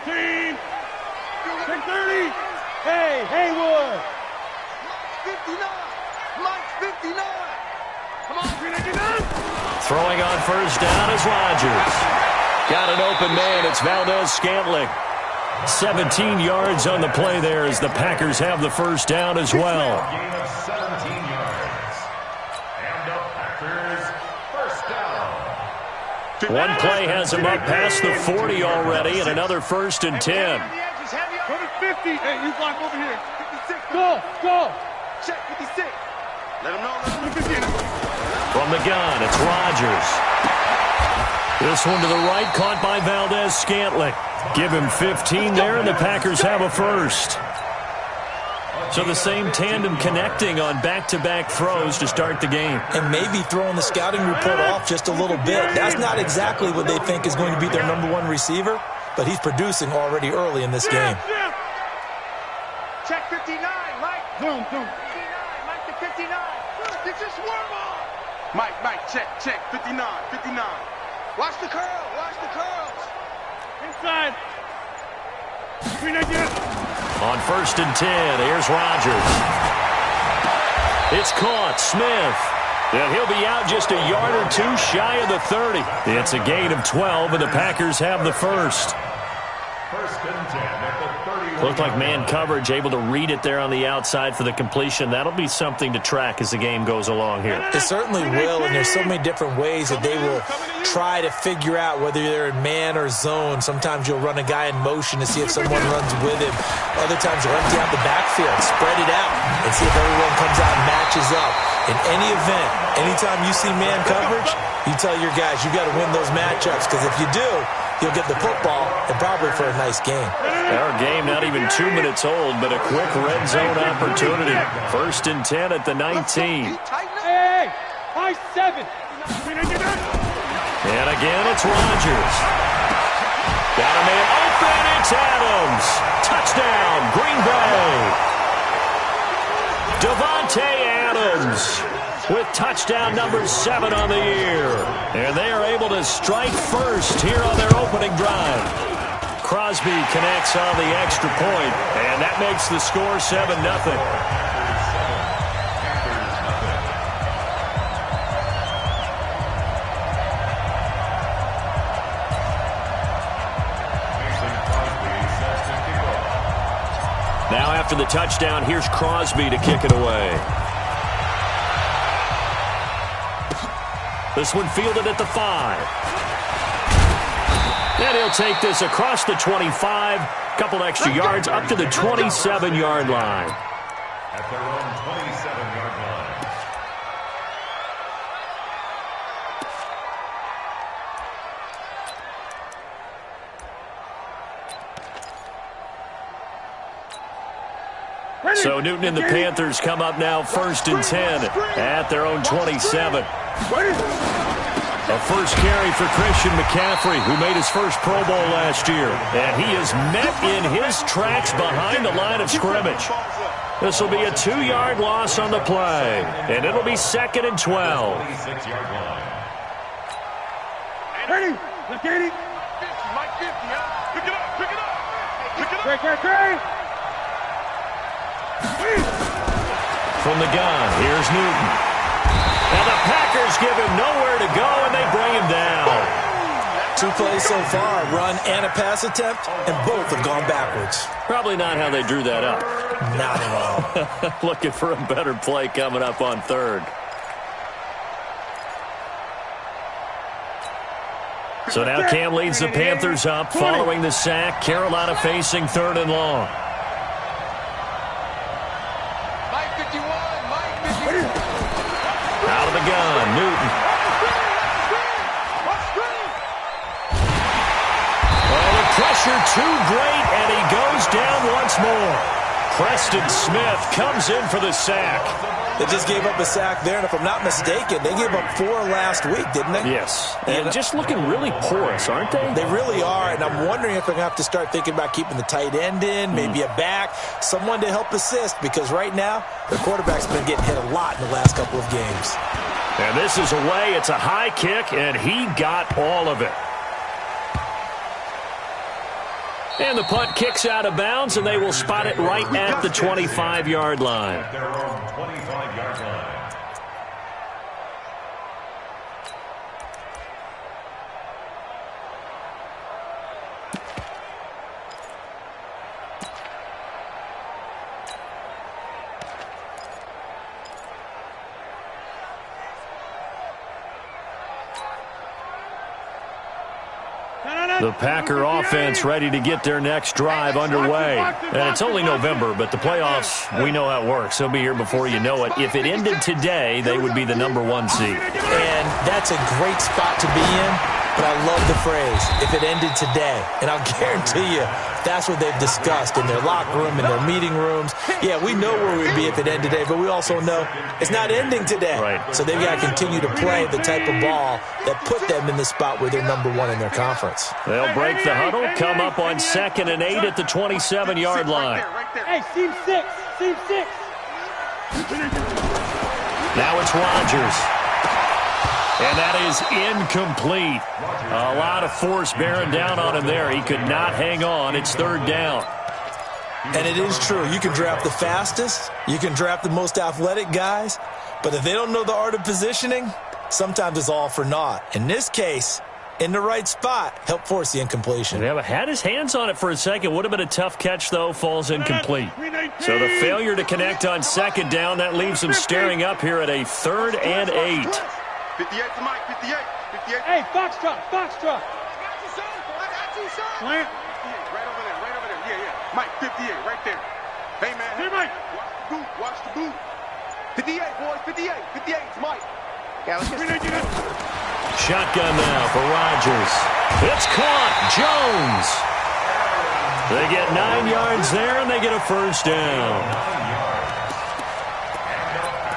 15. Take 30. Hey, Haywood. 59. Mike 59. Come on, 399. Throwing on first down is Rodgers. Got an open man. It's Valdez-Scantling. 17 yards on the play there as the Packers have the first down as well. Gain of 17 yards. And the Packers first down. One play has him up past the 40 already, and another 1st and 10. Go to 50. Hey, you block over here. 56. Go. check 56. Let him know. From the gun, it's Rodgers. This one to the right, caught by Valdez-Scantling. Give him 15 there, and the Packers have a first. So the same tandem connecting on back-to-back throws to start the game. And maybe throwing the scouting report off just a little bit. That's not exactly what they think is going to be their #1 receiver, but he's producing already early in this game. Check 59, Mike. Zoom. 59, Mike to 59. Get your swarm on. Mike, check 59. Watch the curls. Inside. 399. On 1st and 10, here's Rodgers. It's caught. Smith. And he'll be out just a yard or two shy of the 30. It's a gain of 12, and the Packers have the first. 1st and 10 at the 31. Looked like man coverage, able to read it there on the outside for the completion. That'll be something to track as the game goes along here. It certainly will, and there's so many different ways that they will try to figure out whether they're in man or zone. Sometimes you'll run a guy in motion to see if someone runs with him. Other times you'll empty out the backfield, spread it out, and see if everyone comes out and matches up. In any event, anytime you see man coverage, you tell your guys you got to win those matchups, because if you do, you'll get the football and probably for a nice game. Our game not even 2 minutes old, but a quick red zone opportunity. 1st and 10 at the 19. Hey, high 7. 399. And again, it's Rodgers. Got a man open. It's Adams. Touchdown, Green Bay. Davante Adams with touchdown number 7 on the year. And they are able to strike first here on their opening drive. Crosby connects on the extra point, and that makes the score 7-0. Now after the touchdown, here's Crosby to kick it away. This one fielded at the 5. And he'll take this across the 25, couple extra yards up to the 27-yard line. At their own 27-yard line. So Newton and the Panthers come up now 1st and 10 at their own 27. A first carry for Christian McCaffrey, who made his first Pro Bowl last year. And he is met in his tracks behind the line of scrimmage. This will be a 2-yard loss on the play. And it'll be 2nd and 12. 26-yard line. Ready. Left 80. Mike 50, huh? Pick it up. Great. From the gun, here's Newton. And the Packers give him nowhere to go, and they bring him down. 2 plays so far, a run and a pass attempt, and both have gone backwards. Probably not how they drew that up. Not at all. Looking for a better play coming up on 3rd. So now Cam leads the Panthers up following the sack. Carolina facing 3rd and long. Mike 51. Out of the gun, Newton. Oh, the pressure too great, and he goes down once more. Preston Smith comes in for the sack. They just gave up a sack there, and if I'm not mistaken, they gave up 4 last week, didn't they? Yes, and just looking really porous, aren't they? They really are, and I'm wondering if they're going to have to start thinking about keeping the tight end in, maybe a back, someone to help assist, because right now, their quarterback's been getting hit a lot in the last couple of games. And this is away. It's a high kick, and he got all of it. And the punt kicks out of bounds, and they will spot it right at the 25-yard line. At their own 25-yard line. The Packer offense ready to get their next drive underway. And it's only November, but the playoffs, we know how it works. They'll be here before you know it. If it ended today, they would be the #1 seed. And that's a great spot to be in, but I love the phrase, if it ended today. And I'll guarantee you, that's what they've discussed in their locker room, in their meeting rooms. Yeah, we know where we'd be if it ended today, but we also know it's not ending today. Right. So they've got to continue to play the type of ball that put them in the spot where they're #1 in their conference. They'll break the huddle, come up on 2nd and 8 at the 27-yard line. Hey, seam 6. Seam 6. Now it's Rodgers. And that is incomplete. A lot of force bearing down on him there. He could not hang on. It's 3rd down. And it is true. You can draft the fastest. You can draft the most athletic guys. But if they don't know the art of positioning, sometimes it's all for naught. In this case, in the right spot, help force the incompletion. Yeah, but had his hands on it for a second. Would have been a tough catch, though. Falls incomplete. So the failure to connect on 2nd down, that leaves them staring up here at a 3rd and 8. 58 to Mike, 58. 58. Hey, Foxtrot. I got you, son. Slant. Right over there. Yeah. Mike, 58, right there. Hey, man. Hey, Mike. Watch the boot. 58, boys, 58. 58 is Mike. Yeah, let's get Shotgun now for Rodgers. It's caught. Jones. They get 9 yards there, and they get a 1st down.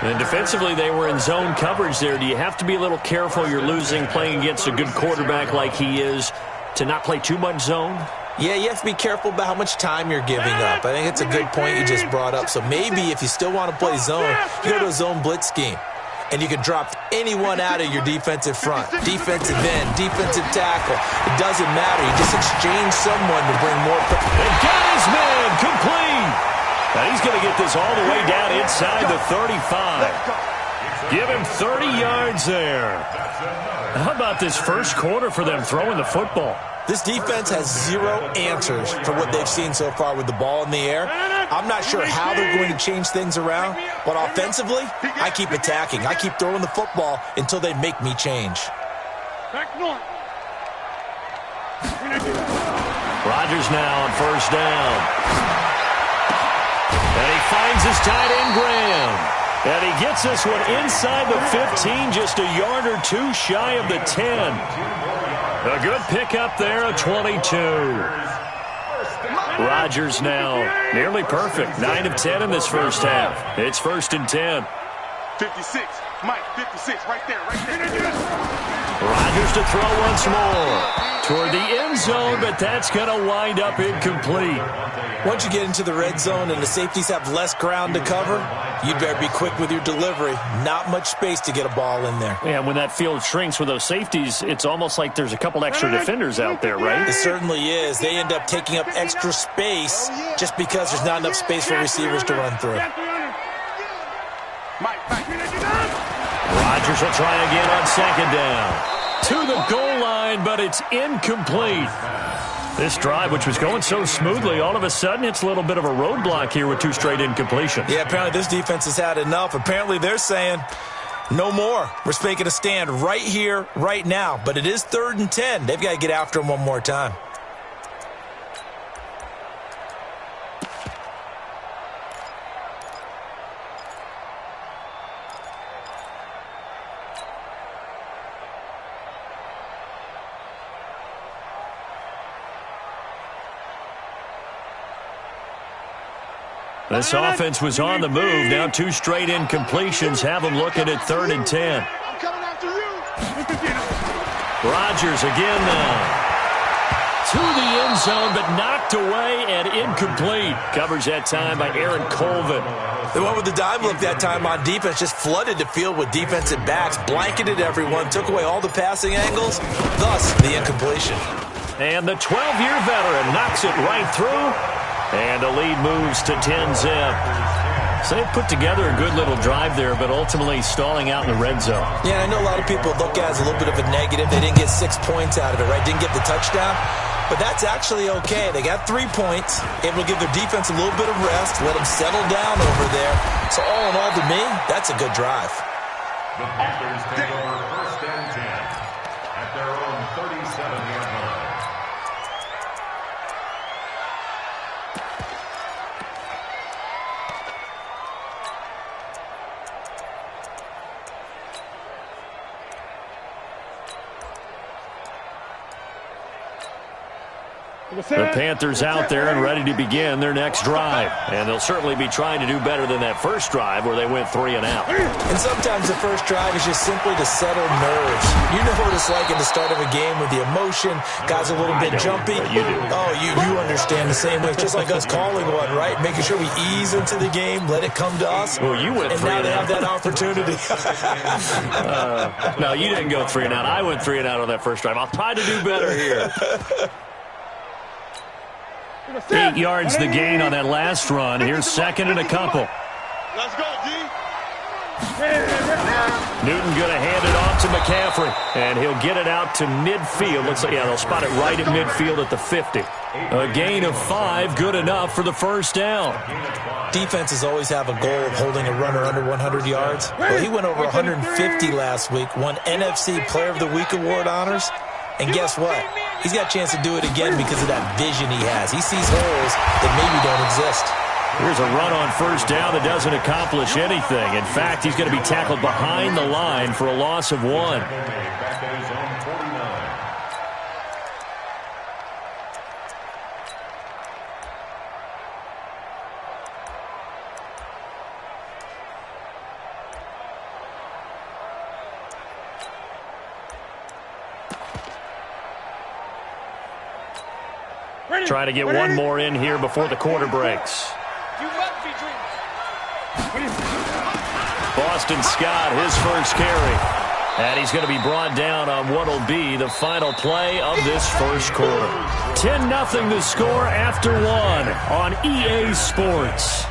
And defensively, they were in zone coverage there. Do you have to be a little careful? You're losing, playing against a good quarterback like he is, to not play too much zone? Yeah, you have to be careful about how much time you're giving up. I think it's a good point you just brought up. So maybe if you still want to play zone, you go to a zone blitz scheme. And you can drop anyone out of your defensive front. Defensive end, defensive tackle. It doesn't matter. You just exchange someone to bring more. And got his man complete. Now he's going to get this all the way down inside the 35. Give him 30 yards there. How about this first quarter for them throwing the football? This defense has zero answers for what they've seen so far with the ball in the air. I'm not sure how they're going to change things around, but offensively, I keep attacking. I keep throwing the football until they make me change. Back north. Rodgers now on 1st down. And he finds his tight end, Graham. And he gets this one inside the 15, just a yard or two shy of the 10. A good pickup there, a 22. Rodgers now nearly perfect. 9 of 10 in this first half. It's 1st and 10. 56. Mike, 56, right there. Rodgers to throw once more. Toward the end zone, but that's going to wind up incomplete. Once you get into the red zone and the safeties have less ground to cover, you'd better be quick with your delivery. Not much space to get a ball in there. Yeah, when that field shrinks with those safeties, it's almost like there's a couple extra defenders out there, right? It certainly is. They end up taking up extra space just because there's not enough space for receivers to run through. Rodgers will try again on 2nd down. To the goal line, but it's incomplete. This drive, which was going so smoothly, all of a sudden it's a little bit of a roadblock here with 2 straight incompletions. Yeah, apparently this defense has had enough. Apparently they're saying, no more. We're making a stand right here, right now. But it is 3rd and 10. They've got to get after him one more time. This offense was on the move. Now 2 straight incompletions have them looking at 3rd and 10. I'm coming after you. Rodgers again now. To the end zone, but knocked away and incomplete. Coverage that time by Aaron Colvin. They went with the dime look that time on defense, just flooded the field with defensive backs, blanketed everyone, took away all the passing angles, thus the incompletion. And the 12-year veteran knocks it right through. And the lead moves to 10-zip. So they put together a good little drive there, but ultimately stalling out in the red zone. Yeah, I know a lot of people look at it as a little bit of a negative. They didn't get 6 points out of it, right? Didn't get the touchdown. But that's actually okay. They got 3 points, able to give their defense a little bit of rest, let them settle down over there. So all in all, to me, that's a good drive. The Panthers take over 1st and 10 at their own 37-yard line. The Panthers out there and ready to begin their next drive. And they'll certainly be trying to do better than that first drive where they went 3 and out. And sometimes the first drive is just simply to settle nerves. You know what it's like at the start of a game with the emotion. Guys are a little bit jumpy. You do. Oh, you understand the same way. It's just like us calling one, right? Making sure we ease into the game, let it come to us. Well, you went 3 and out. And now they have that opportunity. No, you didn't go 3 and out. I went 3 and out on that first drive. I'll try to do better here. 8 yards the gain on that last run. Here's 2nd and a couple. Let's go, D. Newton going to hand it off to McCaffrey, and he'll get it out to midfield. Looks like, yeah, they'll spot it right at midfield at the 50. A gain of 5, good enough for the first down. Defenses always have a goal of holding a runner under 100 yards. Well, he went over 150 last week, won NFC Player of the Week award honors. And guess what? He's got a chance to do it again because of that vision he has. He sees holes that maybe don't exist. Here's a run on first down that doesn't accomplish anything. In fact, he's going to be tackled behind the line for a loss of 1. Try to get one more in here before the quarter breaks. Boston Scott, his first carry. And he's going to be brought down on what will be the final play of this first quarter. 10-0 the score after 1 on EA Sports.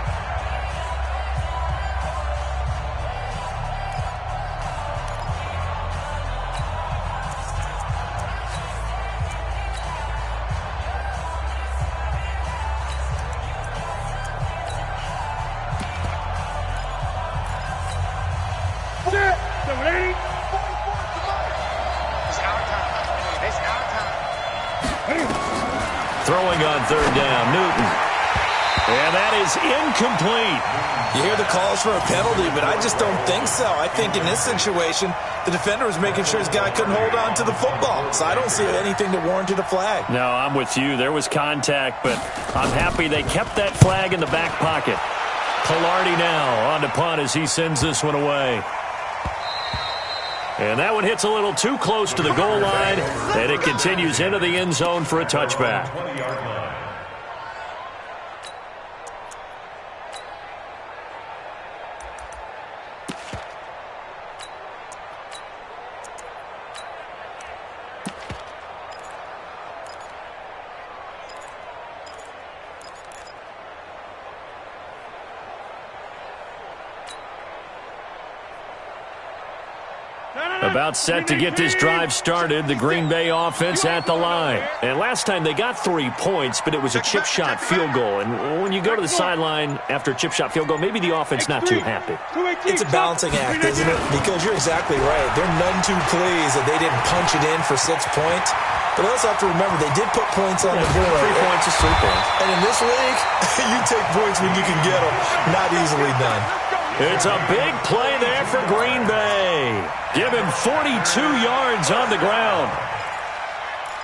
Throwing on third down, Newton. And that is incomplete. You hear the calls for a penalty, but I just don't think so. I think in this situation, the defender was making sure his guy couldn't hold on to the football. So I don't see anything that warranted a flag. No, I'm with you. There was contact, but I'm happy they kept that flag in the back pocket. Pilardi now on to punt as he sends this one away. And that one hits a little too close to the goal line, and it continues into the end zone for a touchback. About set to get this drive started, the Green Bay offense at the line. And last time they got 3 points, but it was a chip shot field goal. And when you go to the sideline after a chip shot field goal, maybe the offense not too happy. It's a balancing act, isn't it? Because you're exactly right. They're none too pleased that they didn't punch it in for 6 points. But also have to remember, they did put points on the board. 3 points is 3 points. And in this league, you take points when you can get them. Not easily done. It's a big play there for Green Bay. Give him 42 yards on the ground.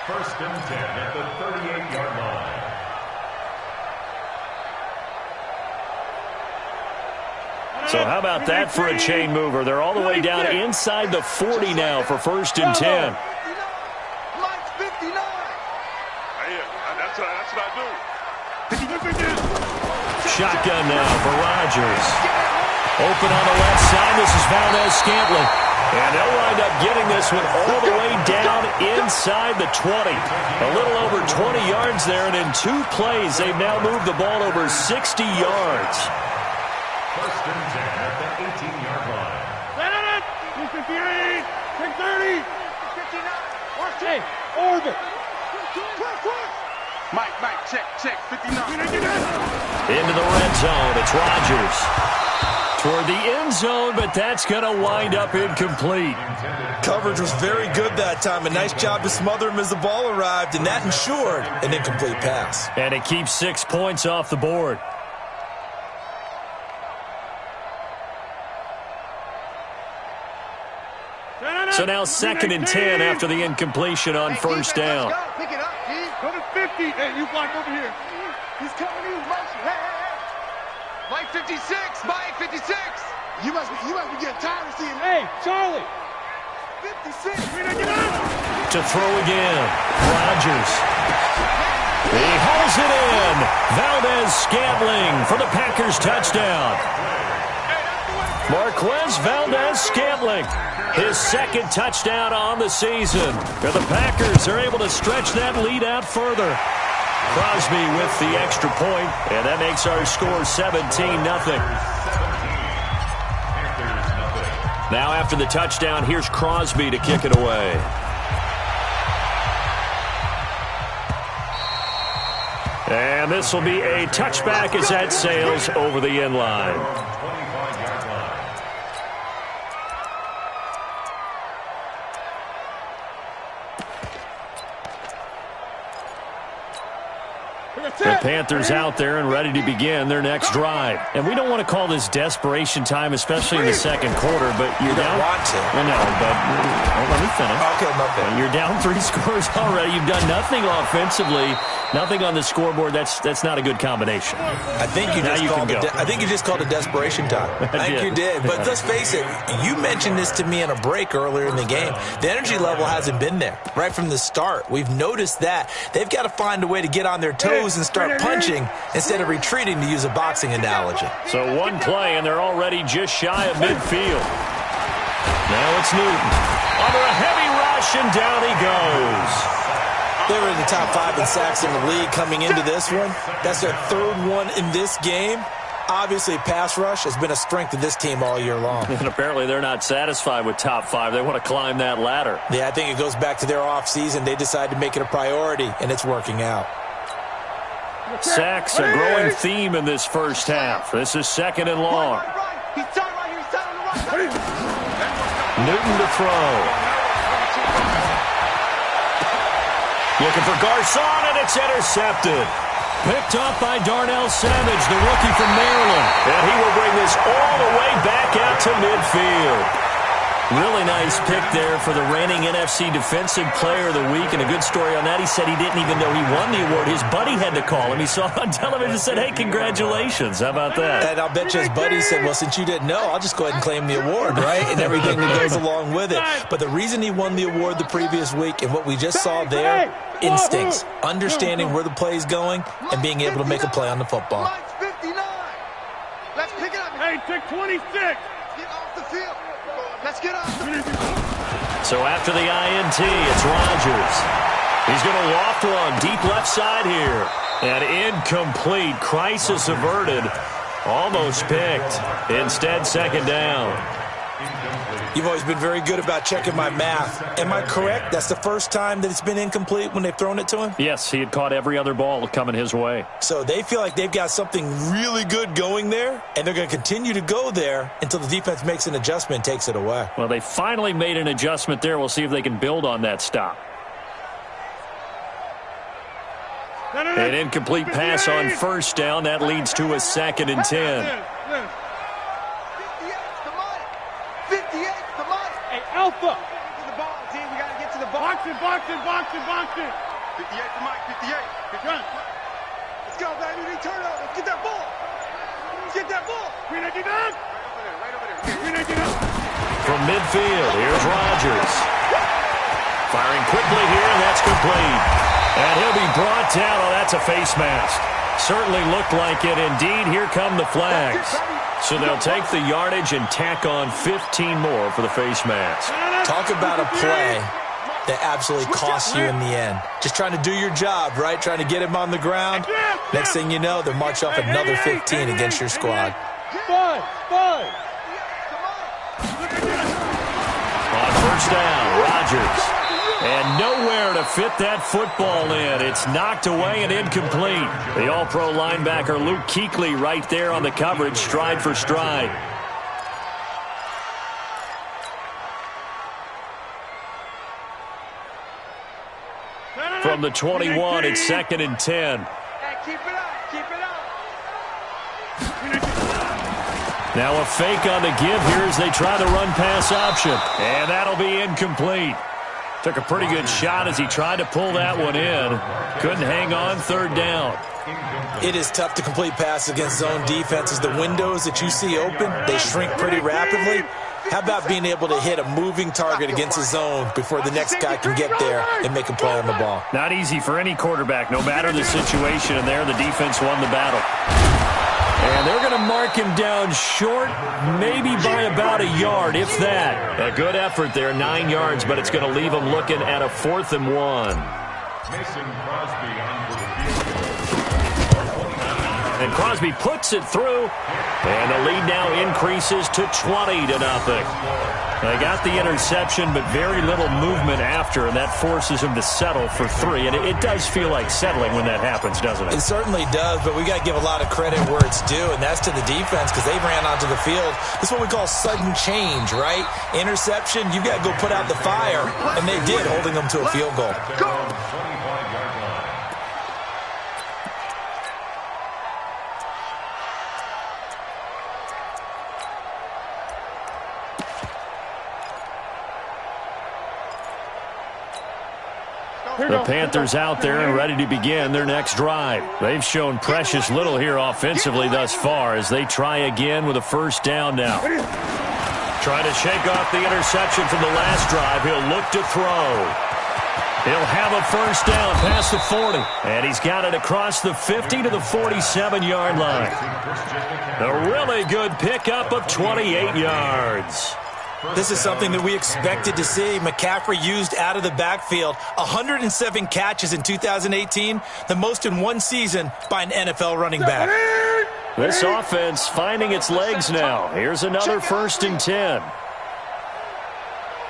1st and 10 at the 38-yard line. So how about that for a chain mover? They're all the way down inside the 40 now for 1st and 10. Mike's 59. That's what I do. Shotgun now for Rodgers. Open on the left side. This is Valdez-Scantling. And they'll wind up getting this one all the way down inside the 20. A little over 20 yards there, and in 2 plays, they've now moved the ball over 60 yards. First and 10 at the 18-yard line. 258, 630, 59. Hey, orbit. Mike, check, 59. Into the red zone, it's Rodgers. Toward the end zone, but that's going to wind up incomplete. Coverage was very good that time. A nice job to smother him as the ball arrived, and that ensured an incomplete pass. And it keeps 6 points off the board. So now 2nd and 10 after the incompletion on first down. Pick it up, G. Go to 50. Hey, you block over here. He's coming in motion. Hey. Mike 56. Mike 56. You must be getting tired of seeing Hey, Charlie. 56. To throw again. Rodgers. He hauls it in. Valdez-Scantling for the Packers touchdown. Marquez Valdez-Scantling, his 2nd touchdown on the season. And the Packers are able to stretch that lead out further. Crosby with the extra point, and that makes our score 17-0. Now after the touchdown, here's Crosby to kick it away. And this will be a touchback as that sails over the end line. The Panthers out there and ready to begin their next drive. And we don't want to call this desperation time, especially in the 2nd quarter, but you're down. Want to. Well, no, but let me finish. Okay, my bad. You're down 3 scores already. You've done nothing offensively, nothing on the scoreboard. That's not a good combination. I think you just called it desperation time. I think you did. But let's face it, you mentioned this to me in a break earlier in the game. The energy level hasn't been there right from the start. We've noticed that. They've got to find a way to get on their toes and start punching instead of retreating, to use a boxing analogy. So 1 play, and they're already just shy of midfield. Now it's Newton. Under a heavy rush, and down he goes. They were in the top 5 in sacks in the league coming into this one. That's their 3rd one in this game. Obviously, pass rush has been a strength of this team all year long. And apparently they're not satisfied with top 5. They want to climb that ladder. Yeah, I think it goes back to their offseason. They decided to make it a priority, and it's working out. Sacks, a growing theme in this first half. This is 2nd and long. Newton to throw. Looking for Garcon, and it's intercepted. Picked off by Darnell Savage, the rookie from Maryland. And he will bring this all the way back out to midfield. Really nice pick there for the reigning NFC Defensive Player of the Week. And a good story on that, he said he didn't even know he won the award. His buddy had to call him. He saw it on television and said, hey, congratulations. How about that? And I'll bet you his buddy said, well, since you didn't know, I'll just go ahead and claim the award, right? And everything that goes along with it. But the reason he won the award the previous week and what we just saw there, instincts, understanding where the play is going and being able to make a play on the football. Let's pick it up. Hey, take 26. Get off the field. Let's get off the field. So after the INT, it's Rodgers. He's going to loft one deep left side here. And incomplete. Crisis averted. Almost picked. Instead, 2nd down. You've always been very good about checking my math. Am I correct? That's the first time that it's been incomplete when they've thrown it to him? Yes, he had caught every other ball coming his way. So they feel like they've got something really good going there, and they're going to continue to go there until the defense makes an adjustment and takes it away. Well, they finally made an adjustment there. We'll see if they can build on that stop. An incomplete pass on first down. That leads to a 2nd and 10. Alpha. Get to the ball, team. We got to get to the ball. Box it. 58 to Mike. 58. Good run. Let's go, baby. They turn over. Get that ball. Get that ball. Right over there. From midfield, here's Rodgers. Firing quickly here, and that's complete. And he'll be brought down. Oh, that's a face mask. Certainly looked like it. Indeed, here come the flags. So they'll take the yardage and tack on 15 more for the face mask. Talk about a play that absolutely costs you in the end. Just trying to do your job, right? Trying to get him on the ground. Next thing you know, they'll march off another 15 against your squad. Five. On first down, Rodgers. And nowhere to fit that football in. It's knocked away and incomplete. The all-pro linebacker Luke Kuechly right there on the coverage, stride for stride. From the 21, it's 2nd and 10. Keep it up. Now a fake on the give here as they try the run-pass option. And that'll be incomplete. Took a pretty good shot as he tried to pull that one in. Couldn't hang on, 3rd down. It is tough to complete passes against zone defenses. The windows that you see open, they shrink pretty rapidly. How about being able to hit a moving target against a zone before the next guy can get there and make a play on the ball? Not easy for any quarterback, no matter the situation. And there, the defense won the battle. And they're going to mark him down short, maybe by about a yard, if that. A good effort there, 9 yards, but it's going to leave him looking at a 4th and 1. Mason Crosby on for the field. And Crosby puts it through, and the lead now increases to 20-0. They got the interception, but very little movement after, and that forces him to settle for 3. And it does feel like settling when that happens, doesn't it? It certainly does, but we got to give a lot of credit where it's due, and that's to the defense because they ran onto the field. This is what we call sudden change, right? Interception, you got to go put out the fire, and they did, holding them to a field goal. The Panthers out there and ready to begin their next drive. They've shown precious little here offensively thus far as they try again with a 1st down now. Trying to shake off the interception from the last drive. He'll look to throw. He'll have a 1st down past the 40. And he's got it across the 50 to the 47-yard line. A really good pickup of 28 yards. This is something that we expected to see. McCaffrey used out of the backfield. 107 catches in 2018, the most in one season by an NFL running back. This offense finding its legs now. Here's another 1st and 10.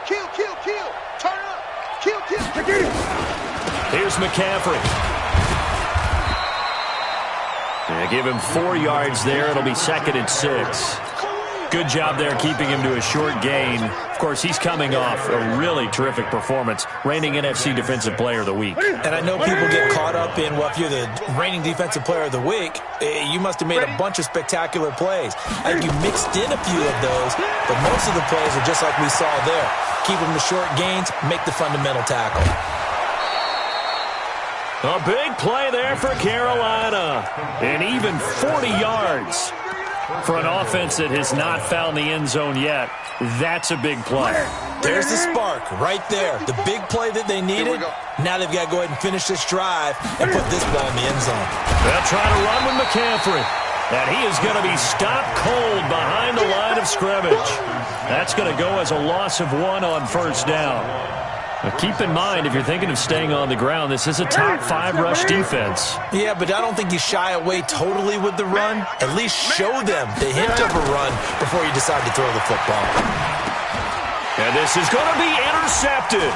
Kill. Turn up. Kill. Here's McCaffrey. Yeah, give him 4 yards there. It'll be 2nd and 6. Good job there keeping him to a short gain. Of course, he's coming off a really terrific performance, reigning NFC Defensive Player of the Week. And I know people get caught up in, well, if you're the reigning Defensive Player of the Week, you must have made a bunch of spectacular plays. I think you mixed in a few of those, but most of the plays are just like we saw there. Keep them to short gains, make the fundamental tackle. A big play there for Carolina. And even 40 yards. For an offense that has not found the end zone yet, that's a big play. There's the spark right there. The big play that they needed. Now they've got to go ahead and finish this drive and put this ball in the end zone. They'll try to run with McCaffrey. And he is going to be stopped cold behind the line of scrimmage. That's going to go as a loss of 1 on 1st down. Now keep in mind, if you're thinking of staying on the ground, this is a top 5 rush defense. Yeah, but I don't think you shy away totally with the run. At least show them the hint of a run before you decide to throw the football. And this is going to be intercepted.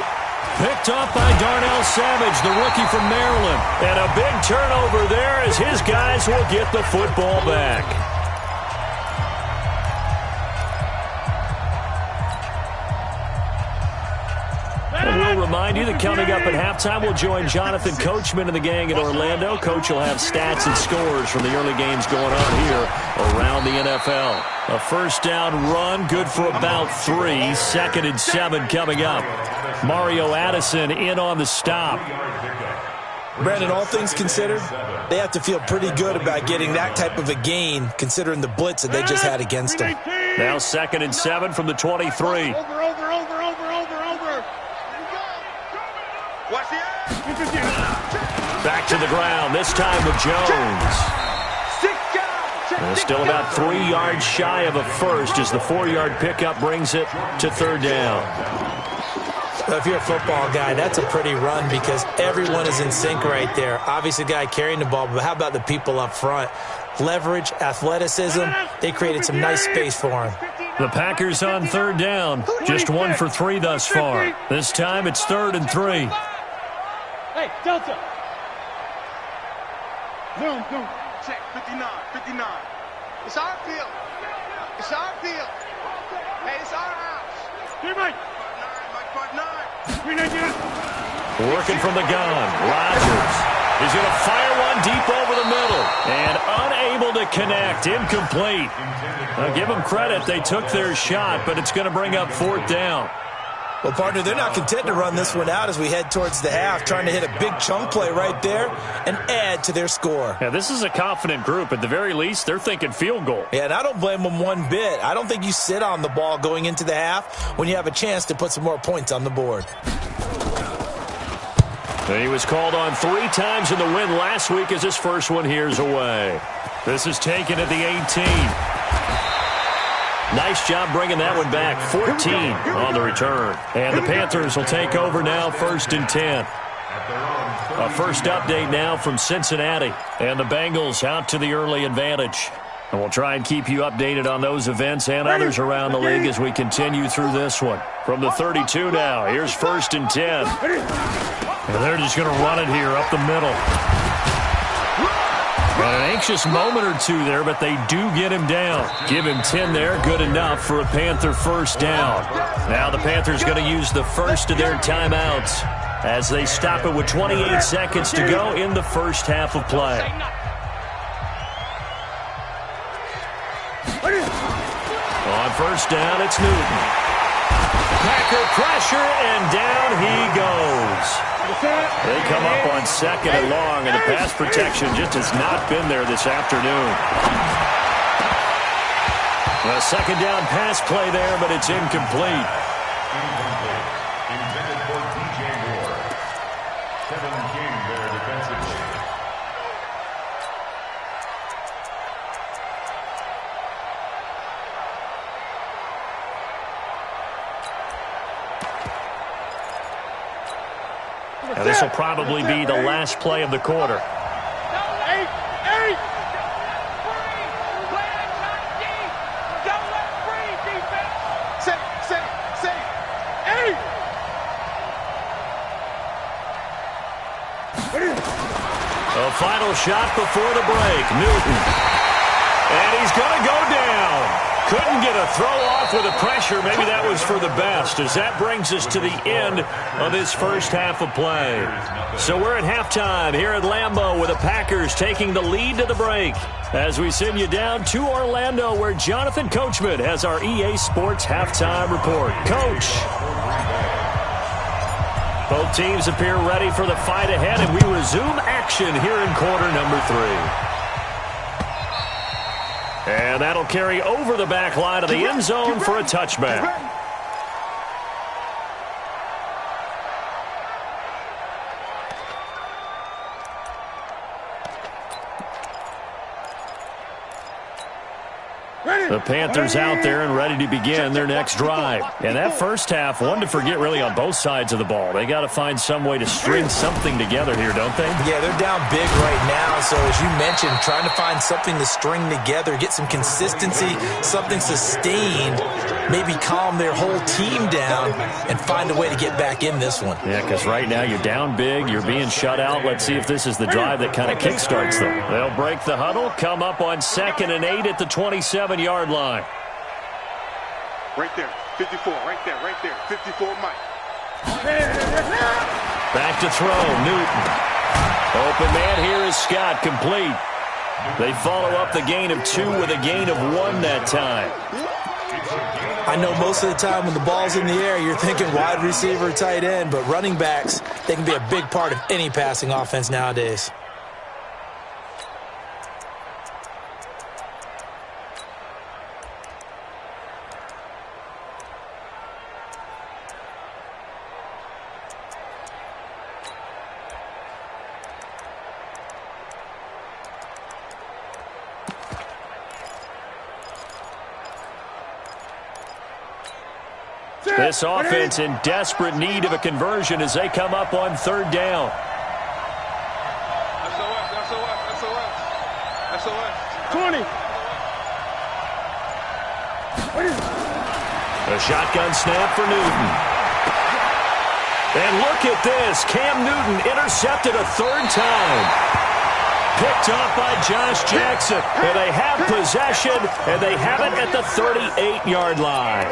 Picked off by Darnell Savage, the rookie from Maryland. And a big turnover there as his guys will get the football back. And we'll remind you that coming up at halftime, we'll join Jonathan Coachman and the gang in Orlando. Coach will have stats and scores from the early games going on here around the NFL. A 1st down run, good for about 3. 2nd and 7 coming up. Mario Addison in on the stop. Brandon, all things considered, they have to feel pretty good about getting that type of a gain considering the blitz that they just had against them. Now 2nd and 7 from the 23. Watch the Back to the ground, this time with Jones. And still about 3 yards shy of a first as the 4-yard pickup brings it to third down. So if you're a football guy, that's a pretty run because everyone is in sync right there. Obviously, the guy carrying the ball, but how about the people up front? Leverage, athleticism, they created some nice space for him. The Packers on third down. Just 1 for 3 thus far. This time it's 3rd and 3. Hey, Delta. Zoom. Check, 59. It's our field. It's our field. Hey, it's our house. Here, Mike. Part 9. Working from the gun. Rodgers is going to fire one deep over the middle. And unable to connect. Incomplete. Now, give them credit. They took their shot, but it's going to bring up 4th down. Well, partner, they're not content to run this one out as we head towards the half, trying to hit a big chunk play right there and add to their score. Yeah, this is a confident group. At the very least, they're thinking field goal. Yeah, and I don't blame them one bit. I don't think you sit on the ball going into the half when you have a chance to put some more points on the board. He was called on 3 times in the win last week as his first one here's away. This is taken at the 18. Nice job bringing that one back. 14 on the return. And the Panthers will take over now, 1st and 10. A first update now from Cincinnati. And the Bengals out to the early advantage. And we'll try and keep you updated on those events and others around the league as we continue through this one. From the 32 now, here's 1st and 10. And they're just going to run it here up the middle. And an anxious moment or two there, but they do get him down. Give him 10 there, good enough for a Panther first down. Now the Panthers going to use the first of their timeouts as they stop it with 28 seconds to go in the first half of play. On first down, it's Newton. Packer pressure, and down he goes. They come up on 2nd and long, and the pass protection just has not been there this afternoon. A 2nd down pass play there, but it's incomplete. Intended for DJ Moore. Kevin King there defensively. Now, this will probably be the last play of the quarter. 8. A final shot before the break. Newton. And he's going to go down. Couldn't get a throw off with the pressure. Maybe that was for the best, as that brings us to the end of this first half of play. So we're at halftime here at Lambeau with the Packers taking the lead to the break as we send you down to Orlando where Jonathan Coachman has our EA Sports halftime report. Coach. Both teams appear ready for the fight ahead, and we resume action here in quarter number 3. And that'll carry over the back line of the end zone for a touchback. The Panthers out there and ready to begin their next drive. And that first half, one to forget really on both sides of the ball. They got to find some way to string something together here, don't they? Yeah, they're down big right now. So as you mentioned, trying to find something to string together, get some consistency, something sustained, maybe calm their whole team down and find a way to get back in this one. Yeah, because right now you're down big, you're being shut out. Let's see if this is the drive that kind of kickstarts them. They'll break the huddle, come up on 2nd and 8 at the 27-yard line. Right there, 54, right there, 54, Mike. Back to throw, Newton. Open man here is Scott, complete. They follow up the gain of 2 with a gain of 1 that time. I know most of the time when the ball's in the air, you're thinking wide receiver, tight end, but running backs, they can be a big part of any passing offense nowadays. This offense in desperate need of a conversion as they come up on third down. SOS. 20. A shotgun snap for Newton. And look at this. Cam Newton intercepted a third time. Picked up by Josh Jackson. And they have possession, and they have it at the 38-yard line.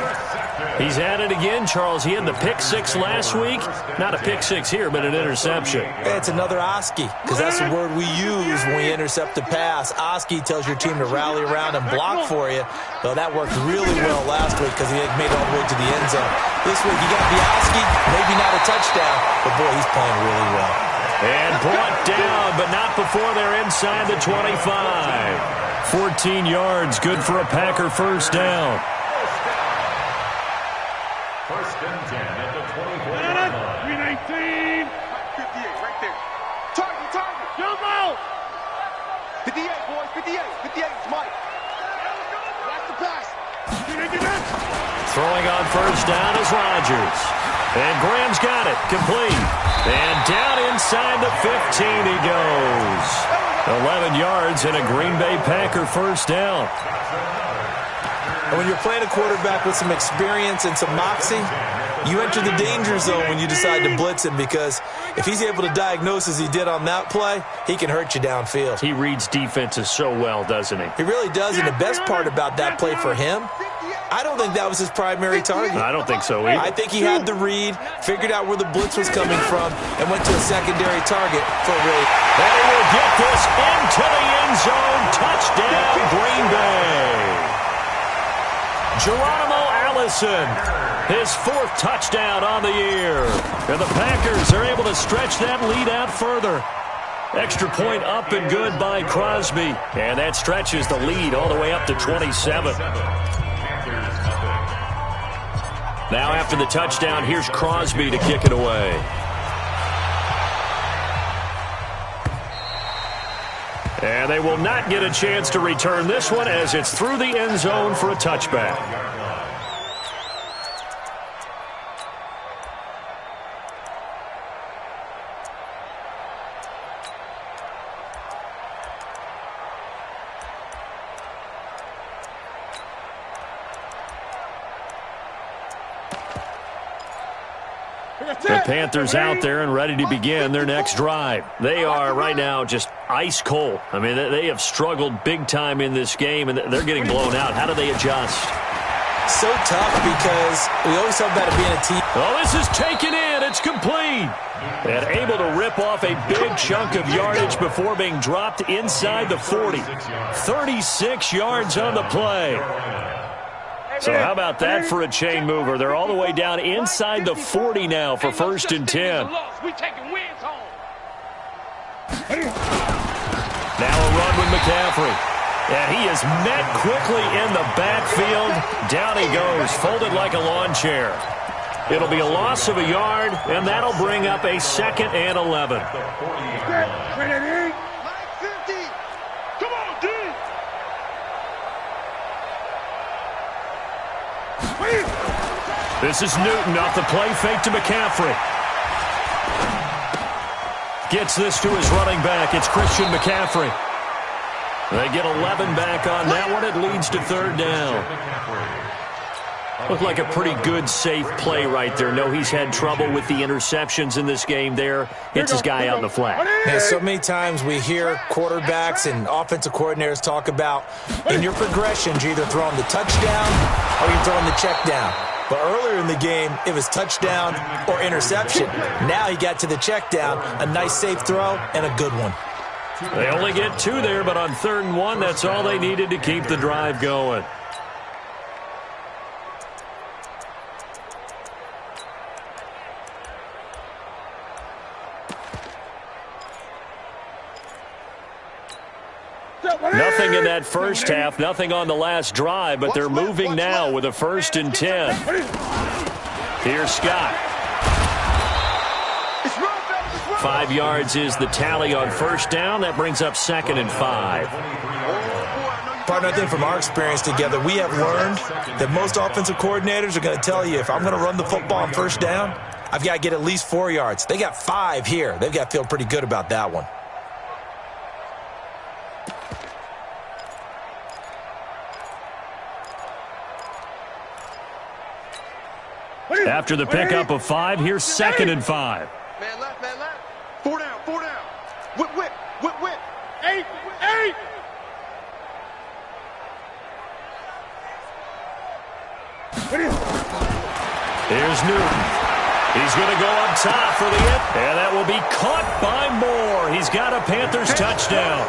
He's at it again, Charles. He had the pick six last week. Not a pick six here, but an interception. It's another Oski, because that's the word we use when we intercept a pass. Oski tells your team to rally around and block for you. Well, that worked really well last week because he had made it all the way to the end zone. This week, you got the Oski, maybe not a touchdown, but boy, he's playing really well. And brought down, but not before they're inside the 25. 14 yards, good for a Packer first down. First and 10 at the 24-yard line. 319. 58, right there. Target. Jump out. 58, boys. 58. 58 is Mike. Watch the pass. Throwing on first down is Rodgers. And Graham's got it. Complete. And down inside the 15 he goes. 11 yards and a Green Bay Packer first down. And when you're playing a quarterback with some experience and some moxie, you enter the danger zone when you decide to blitz him, because if he's able to diagnose as he did on that play, he can hurt you downfield. He reads defenses so well, doesn't he? He really does, and the best part about that play for him, I don't think that was his primary target. I don't think so either. I think he had the read, figured out where the blitz was coming from, and went to a secondary target for a really... And he will get this into the end zone. Touchdown, Green Bay. Geronimo Allison, his fourth touchdown on the year. And the Packers are able to stretch that lead out further. Extra point up and good by Crosby. And that stretches the lead all the way up to 27. Now after the touchdown, here's Crosby to kick it away. And they will not get a chance to return this one as it's through the end zone for a touchback. The Panthers out there and ready to begin their next drive. They are right now just ice cold. I mean, they have struggled big time in this game, and they're getting blown out. How do they adjust? So tough, because we always talk about it being a team. Oh, this is taken in. It's complete. And able to rip off a big chunk of yardage before being dropped inside the 40. 36 yards on the play. So how about that for a chain mover? They're all the way down inside the 40 now for first and 10. Now a run with McCaffrey. And he is met quickly in the backfield. Down he goes, folded like a lawn chair. It'll be a loss of a yard, and that'll bring up a 2nd and 11. This is Newton off the play fake to McCaffrey. Gets this to his running back. It's Christian McCaffrey. They get 11 back on that one. It leads to third down. Looked like a pretty good, safe play right there. No, he's had trouble with the interceptions in this game there. Hits his guy out in the flat. Yeah, so many times we hear quarterbacks and offensive coordinators talk about in your progressions, you're either throwing the touchdown or you're throwing the check down. But earlier in the game, it was touchdown or interception. Now he got to the check down, a nice safe throw, and a good one. They only get 2 there, but on 3rd and 1, that's all they needed to keep the drive going. Nothing in that first half, nothing on the last drive, but they're moving now with a 1st and 10. Here's Scott. 5 yards is the tally on first down. That brings up 2nd and 5. Partner, I think from our experience together, we have learned that most offensive coordinators are going to tell you, if I'm going to run the football on first down, I've got to get at least 4 yards. They got 5 here. They've got to feel pretty good about that one. After the pickup of 5, here's 2nd and 5. Man left, man left. 4 down, 4 down. Whip, whip, whip, whip. 8. Here's Newton. He's going to go up top for the hit, and that will be caught by Moore. He's got a Panthers touchdown.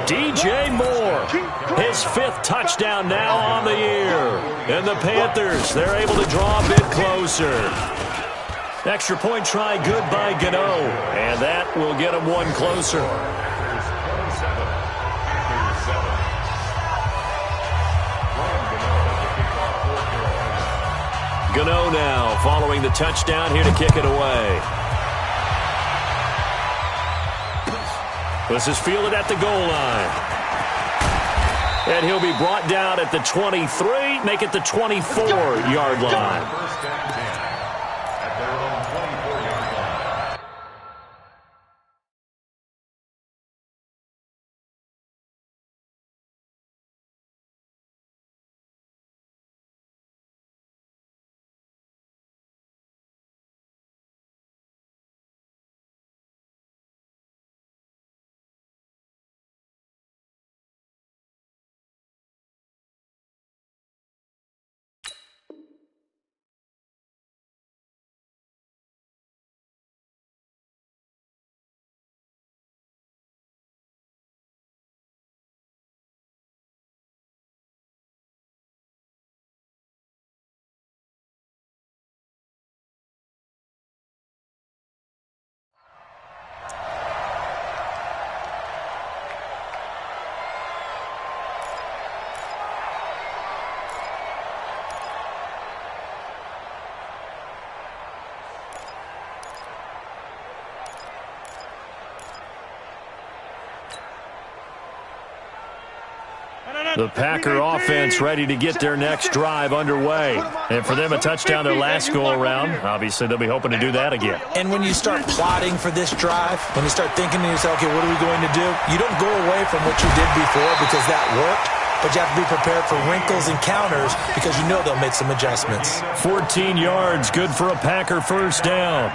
DJ Moore, his 5th touchdown now on the year. And the Panthers, they're able to draw a bit closer. Extra point try good by Gano, and that will get him 1 closer. Gano now following the touchdown here to kick it away. This is fielded at the goal line. And he'll be brought down at the 23, make it the 24-yard line. First and 10 at their own 24-yard line. The Packer offense ready to get their next drive underway. And for them, a touchdown their last go-around. Obviously, they'll be hoping to do that again. And when you start plotting for this drive, when you start thinking to yourself, okay, what are we going to do? You don't go away from what you did before because that worked, but you have to be prepared for wrinkles and counters because you know they'll make some adjustments. 14 yards, good for a Packer first down.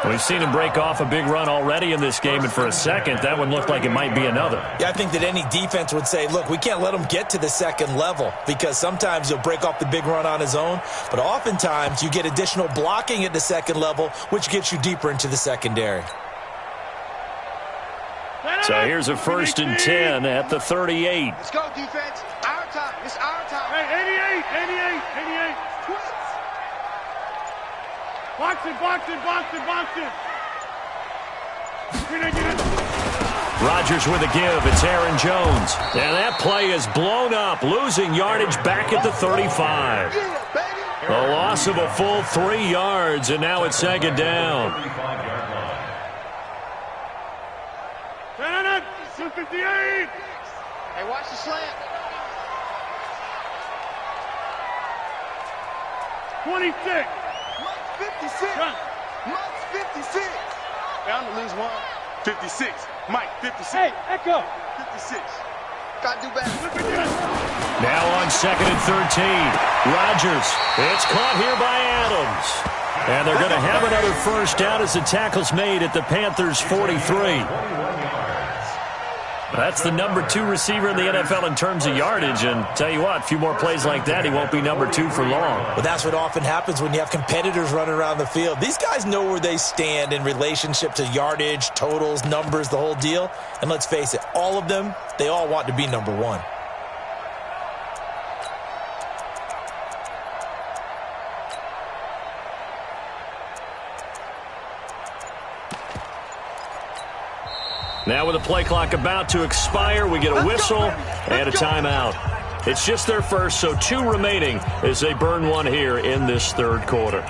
We've seen him break off a big run already in this game, and for a second, that one looked like it might be another. Yeah, I think that any defense would say, look, we can't let him get to the second level because sometimes he'll break off the big run on his own, but oftentimes you get additional blocking at the second level, which gets you deeper into the secondary. So here's a 1st and 10 at the 38. Let's go, defense. Our time. It's our time. Hey, 88. Box it. Rodgers with a give. It's Aaron Jones. And that play is blown up, losing yardage back at the 35. A loss of a full 3 yards, and now it's 2nd down. 258. Hey, watch the slant. 26. 56. Mike's 56. Bound to lose 1. 56. Mike, 56. Hey, Echo. 56. Got to do better. Now on 2nd and 13. Rodgers. It's caught here by Adams. And they're going to have another first down as the tackle's made at the Panthers' 43. That's the number 2 receiver in the NFL in terms of yardage. And tell you what, a few more plays like that, he won't be number 2 for long. But that's what often happens when you have competitors running around the field. These guys know where they stand in relationship to yardage, totals, numbers, the whole deal. And let's face it, all of them, they all want to be number 1. Now with the play clock about to expire, we get a whistle and a timeout. It's just their first, so 2 remaining as they burn 1 here in this 3rd quarter.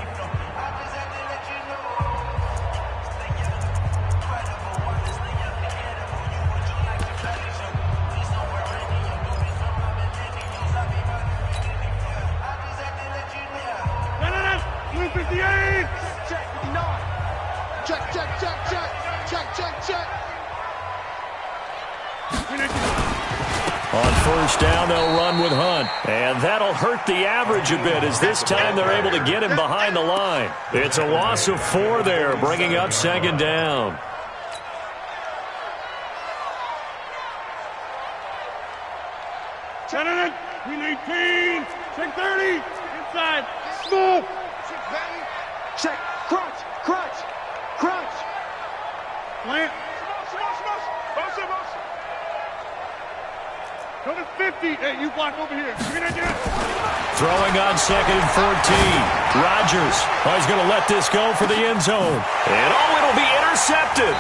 58. Check, 59. Check, check, check, check. Check, check, check. On first down, they'll run with Hunt. And that'll hurt the average a bit as this time they're able to get him behind the line. It's a loss of 4 there, bringing up second down. Check 18. Check 30. Inside. Smooth. Check, crunch, crunch, crunch. Plant. Motion. Go to 50. Hey, you block over here. Throwing on second and 14. Rodgers. Oh, he's going to let this go for the end zone. And it'll be intercepted.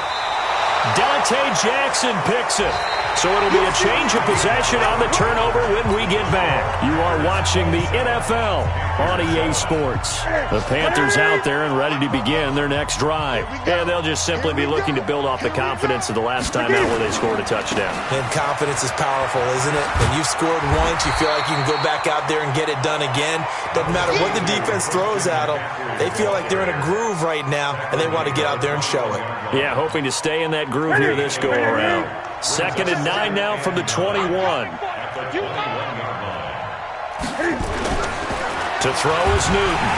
Dante Jackson picks it. So it'll be a change of possession on the turnover when we get back. You are watching the NFL on EA Sports. The Panthers out there and ready to begin their next drive. And they'll just simply be looking to build off the confidence of the last time out where they scored a touchdown. And confidence is powerful, isn't it? When you've scored once, you feel like you can go back out there and get it done again. Doesn't matter what the defense throws at them. They feel like they're in a groove right now, and they want to get out there and show it. Yeah, hoping to stay in that groove here this go-around. Second and 9 now from the 21. To throw is Newton.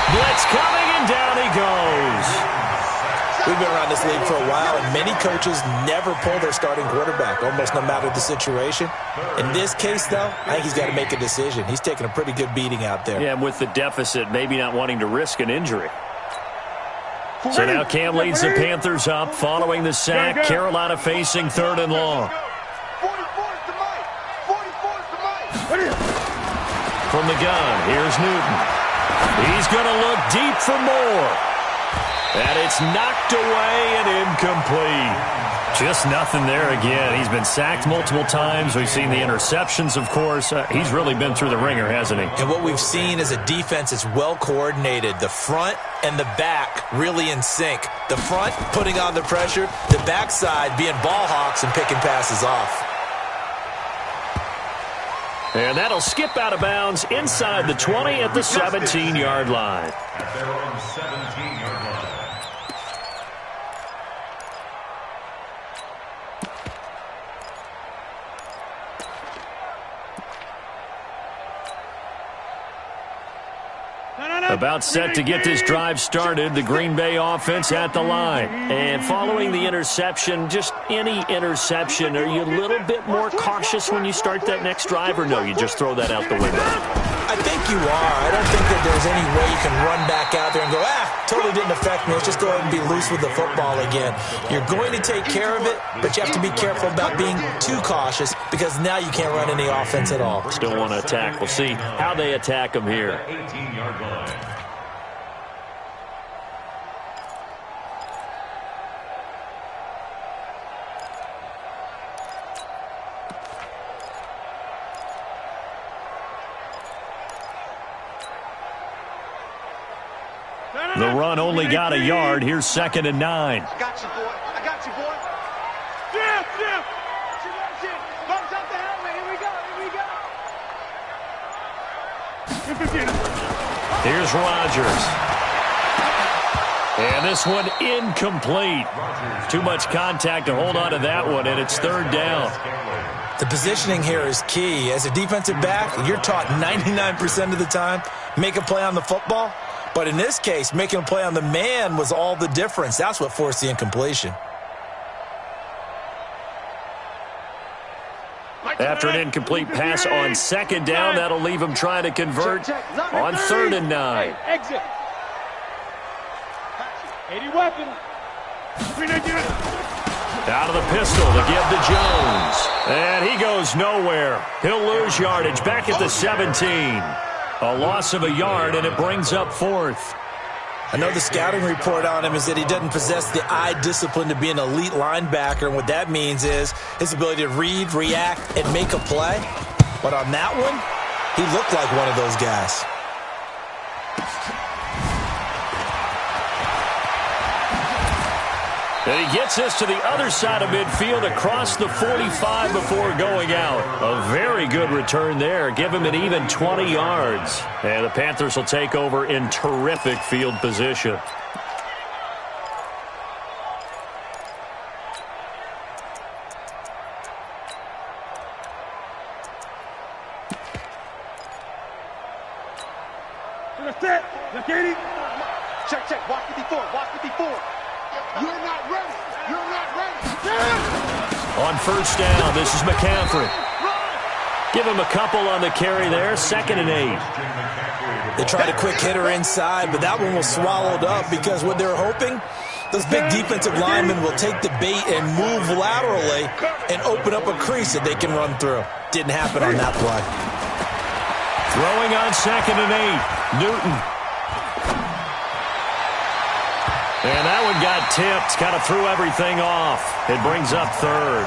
Blitz coming, and down he goes. We've been around this league for a while, and many coaches never pull their starting quarterback, almost no matter the situation. In this case, though, I think he's got to make a decision. He's taking a pretty good beating out there. Yeah, and with the deficit, maybe not wanting to risk an injury. So now Cam leads the Panthers up following the sack. Carolina facing 3rd and long. 44 is the mic. 44 is the mic. From the gun, here's Newton. He's going to look deep for more. And it's knocked away and incomplete. Just nothing there again. He's been sacked multiple times. We've seen the interceptions, of course. He's really been through the ringer, hasn't he? And what we've seen is a defense that's well coordinated. The front and the back really in sync. The front putting on the pressure, the backside being ball hawks and picking passes off. And that'll skip out of bounds inside the 20 at the 17-yard line. At their own 17-yard line. About set to get this drive started, the Green Bay offense at the line. And following the interception, just any interception, are you a little bit more cautious when you start that next drive, or no, you just throw that out the window? I think you are. I don't think that there's any way you can run back out there and go, totally didn't affect me. Let's just go ahead and be loose with the football again. You're going to take care of it, but you have to be careful about being too cautious because now you can't run any offense at all. Still want to attack. We'll see how they attack them here. 18-yard line. The run only got a yard. Here's 2nd and 9. I got you, boy. I got you, boy. Jim. Bumps up the helmet. Here we go. Here's Rodgers. And this one incomplete. Too much contact to hold on to that one, and it's 3rd down. The positioning here is key. As a defensive back, you're taught 99% of the time, make a play on the football. But in this case, making a play on the man was all the difference. That's what forced the incompletion. After an incomplete pass on 2nd down, that'll leave him trying to convert on 3rd and 9. Exit. 80 weapon. Out of the pistol to give to Jones. And he goes nowhere. He'll lose yardage back at the 17. A loss of a yard, and it brings up 4th. I know the scouting report on him is that he doesn't possess the eye discipline to be an elite linebacker, and what that means is his ability to read, react, and make a play. But on that one, he looked like one of those guys. And he gets this to the other side of midfield across the 45 before going out. A very good return there. Give him an even 20 yards. And the Panthers will take over in terrific field position. Check, check. Watch 54. Watch 54. You're not ready. You're not ready. On first down, this is McCaffrey. Give him a couple on the carry there. 2nd and 8. They tried a quick hitter inside, but that one was swallowed up because what they're hoping, those big defensive linemen will take the bait and move laterally and open up a crease that they can run through. Didn't happen on that play. Throwing on 2nd and 8. Newton. And that one got tipped, kind of threw everything off. It brings up 3rd.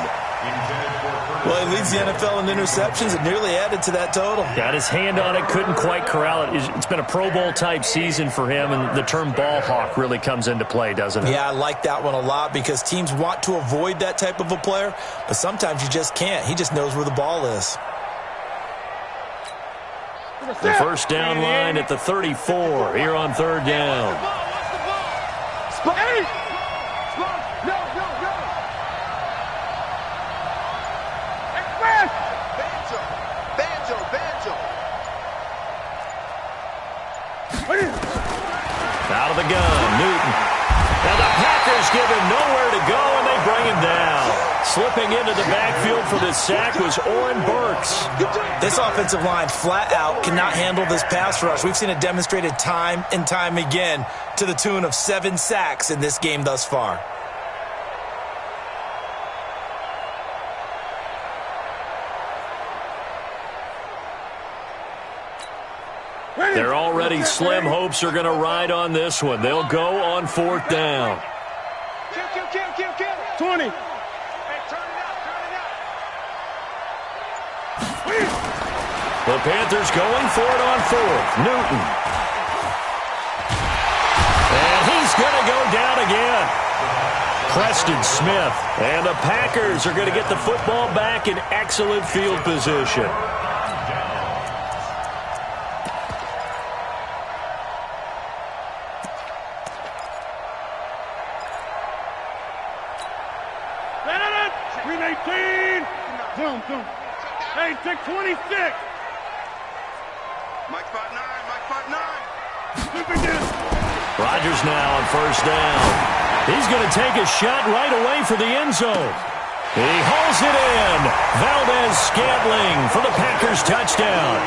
Well, he leads the NFL in interceptions and nearly added to that total. Got his hand on it, couldn't quite corral it. It's been a Pro Bowl-type season for him, and the term ball hawk really comes into play, doesn't it? Yeah, I like that one a lot because teams want to avoid that type of a player, but sometimes you just can't. He just knows where the ball is. The first down line at the 34 here on 3rd down. Out of the gun, Newton. Now the Packers give him nowhere to go, and they bring him down. Slipping into the backfield for this sack was Oren Burks. This offensive line flat out cannot handle this pass rush. We've seen it demonstrated time and time again to the tune of 7 sacks in this game thus far. Their already slim hopes are going to ride on this one. They'll go on 4th down. 20. The Panthers going for it on 4th. Newton. And he's going to go down again. Preston Smith. And the Packers are going to get the football back in excellent field position. Hey, take 26. Mike 5'9", Mike 5'9". Rodgers now on first down. He's going to take a shot right away for the end zone. He hauls it in. Valdez-Scantling for the Packers touchdown.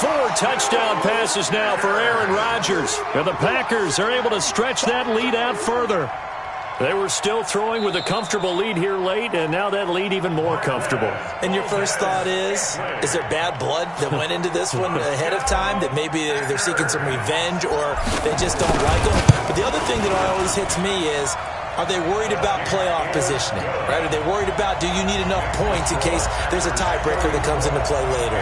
4 touchdown passes now for Aaron Rodgers. And the Packers are able to stretch that lead out further. They were still throwing with a comfortable lead here late, and now that lead even more comfortable. And your first thought is there bad blood that went into this one ahead of time, that maybe they're seeking some revenge or they just don't like them? But the other thing that always hits me is, are they worried about playoff positioning? Right? Are they worried about, do you need enough points in case there's a tiebreaker that comes into play later?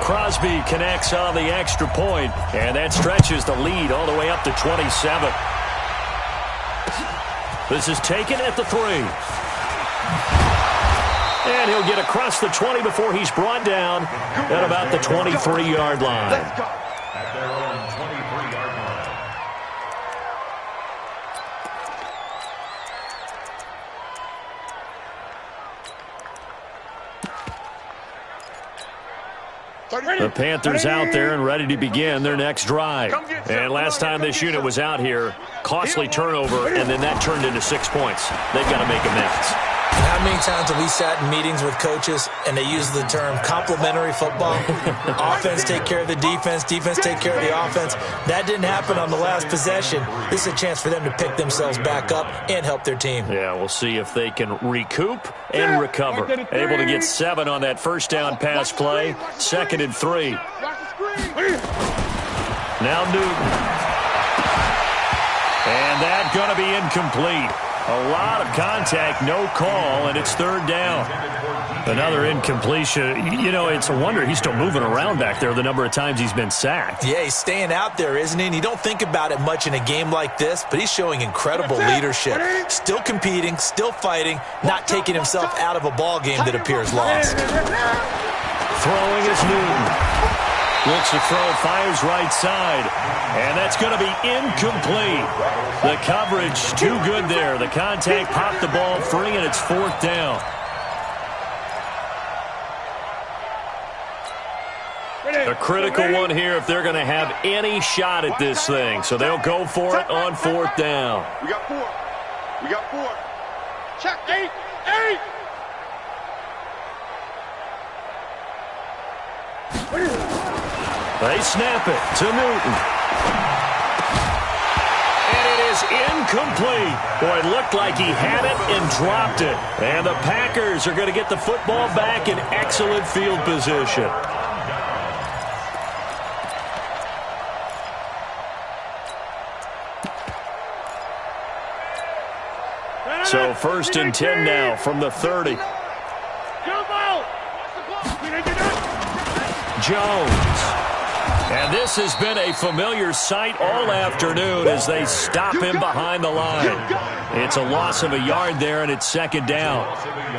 Crosby connects on the extra point, and that stretches the lead all the way up to 27. This is taken at the 3. And he'll get across the 20 before he's brought down at about the 23-yard line. At their own 23-yard line. The Panthers out there and ready to begin their next drive. And last time this unit was out here, costly turnover, and then that turned into 6 points. They've got to make amends. And how many times have we sat in meetings with coaches and they use the term complementary football? Offense take care of the defense, defense take care of the offense. That didn't happen on the last possession. This is a chance for them to pick themselves back up and help their team. Yeah, we'll see if they can recoup and recover. Able to get 7 on that first down pass play. 2nd and 3. Now Newton. And that's going to be incomplete. A lot of contact, no call, and it's 3rd down. Another incompletion. You know, it's a wonder he's still moving around back there the number of times he's been sacked. Yeah, he's staying out there, isn't he? And you don't think about it much in a game like this, but he's showing incredible leadership. Still competing, still fighting, not taking himself out of a ball game that appears lost. Throwing is Newton. Looks to throw, fires right side. And that's going to be incomplete. The coverage too good there. The contact popped the ball free, and it's 4th down. A critical one here if they're going to have any shot at this thing. So they'll go for it on 4th down. We got 4. We got 4. Check 8. They snap it to Newton. And it is incomplete. Boy, it looked like he had it and dropped it. And the Packers are going to get the football back in excellent field position. So 1st and 10 now from the 30. Jones. And this has been a familiar sight all afternoon as they stop him behind the line. It's a loss of a yard there, and it's 2nd down.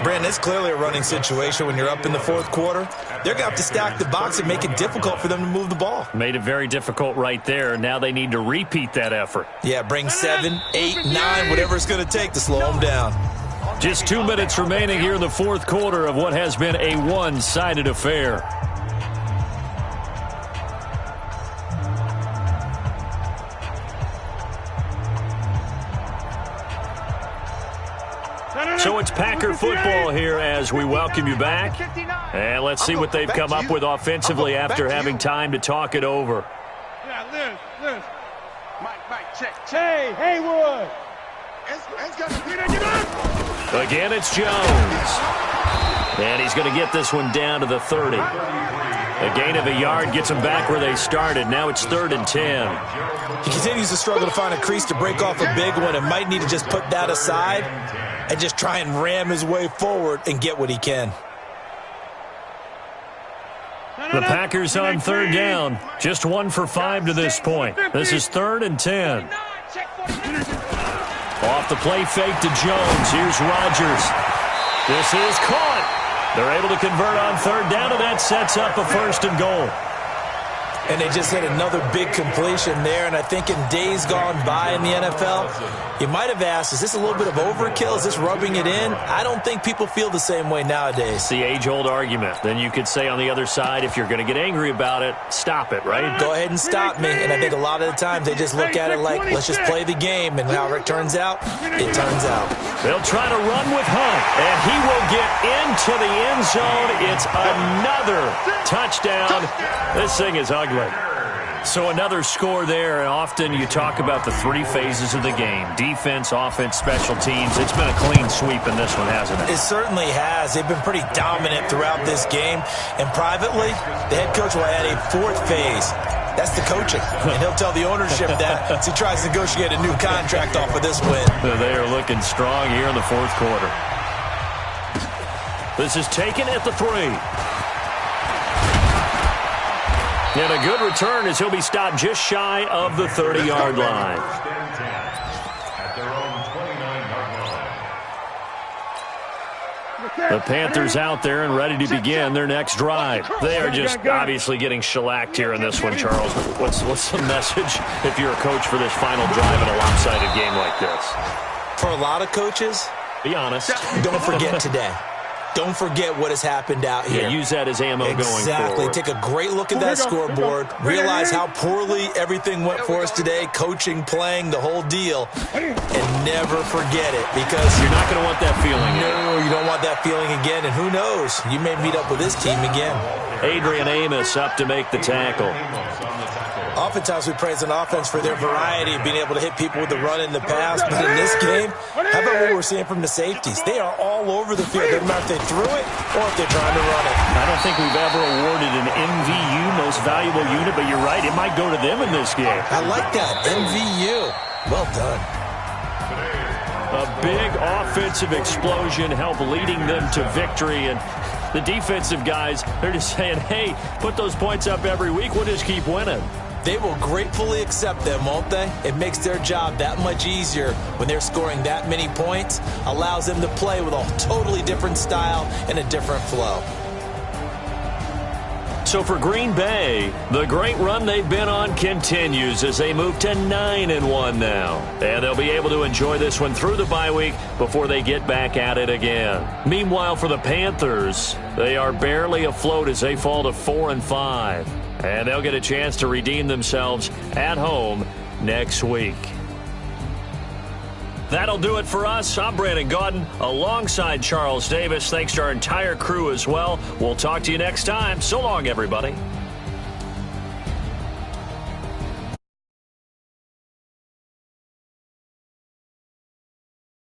Brandon, it's clearly a running situation when you're up in the 4th quarter. They're going to have to stack the box and make it difficult for them to move the ball. Made it very difficult right there. Now they need to repeat that effort. Yeah, bring 7, 8, 9, whatever it's going to take to slow them down. Just 2 minutes remaining here in the 4th quarter of what has been a one-sided affair. So it's Packer football here as we welcome you back. And let's see what they've come up with offensively after having time to talk it over. Yeah, Liz. Mike, check. Hey, Haywood. Again, it's Jones. And he's going to get this one down to the 30. A gain of a yard gets them back where they started. Now it's 3rd and 10. He continues to struggle to find a crease to break off a big one and might need to just put that aside and just try and ram his way forward and get what he can. The Packers on 3rd down. Just 1 for 5 to this point. This is 3rd and 10. Off the play fake to Jones. Here's Rodgers. This is caught. They're able to convert on 3rd down, and that sets up a 1st and goal. And they just hit another big completion there. And I think in days gone by in the NFL, you might have asked, is this a little bit of overkill? Is this rubbing it in? I don't think people feel the same way nowadays. It's the age-old argument. Then you could say on the other side, if you're going to get angry about it, stop it, right? Go ahead and stop me. And I think a lot of the times they just look at it like, let's just play the game. And however it turns out, it turns out. They'll try to run with Hunt, and he will get into the end zone. It's another touchdown. This thing is ugly. So another score there, and often you talk about the 3 phases of the game. Defense, offense, special teams. It's been a clean sweep in this one, hasn't it? It certainly has. They've been pretty dominant throughout this game. And privately, the head coach will add a 4th phase. That's the coaching. And he'll tell the ownership that as he tries to negotiate a new contract off of this win. They are looking strong here in the 4th quarter. This is taken at the 3. And a good return as he'll be stopped just shy of the 30-yard line. The Panthers out there and ready to begin their next drive. They are just obviously getting shellacked here in this one, Charles. What's the message if you're a coach for this final drive in a lopsided game like this? For a lot of coaches, be honest. Don't forget today. Don't forget what has happened out here. Yeah, use that as ammo going forward. Exactly. Take a great look at that scoreboard. Realize how poorly everything went for us today. Coaching, playing, the whole deal. And never forget it because you're not going to want that feeling again. No, you don't want that feeling again. And who knows? You may meet up with this team again. Adrian Amos up to make the tackle. Oftentimes we praise an offense for their variety of being able to hit people with the run in the pass. But in this game, how about what we're seeing from the safeties? They are all over the field. Doesn't matter if they threw it or if they're trying to run it. I don't think we've ever awarded an MVU, most valuable unit, but you're right. It might go to them in this game. I like that. MVU. Well done. A big offensive explosion helped leading them to victory, and The defensive guys, they're just saying, hey, put those points up every week. We'll just keep winning. They will gratefully accept them, won't they? It makes their job that much easier when they're scoring that many points. Allows them to play with a totally different style and a different flow. So for Green Bay, the great run they've been on continues as they move to 9-1 now. And they'll be able to enjoy this one through the bye week before they get back at it again. Meanwhile, for the Panthers, they are barely afloat as they fall to 4-5. And they'll get a chance to redeem themselves at home next week. That'll do it for us. I'm Brandon Gaudin alongside Charles Davis. Thanks to our entire crew as well. We'll talk to you next time. So long, everybody.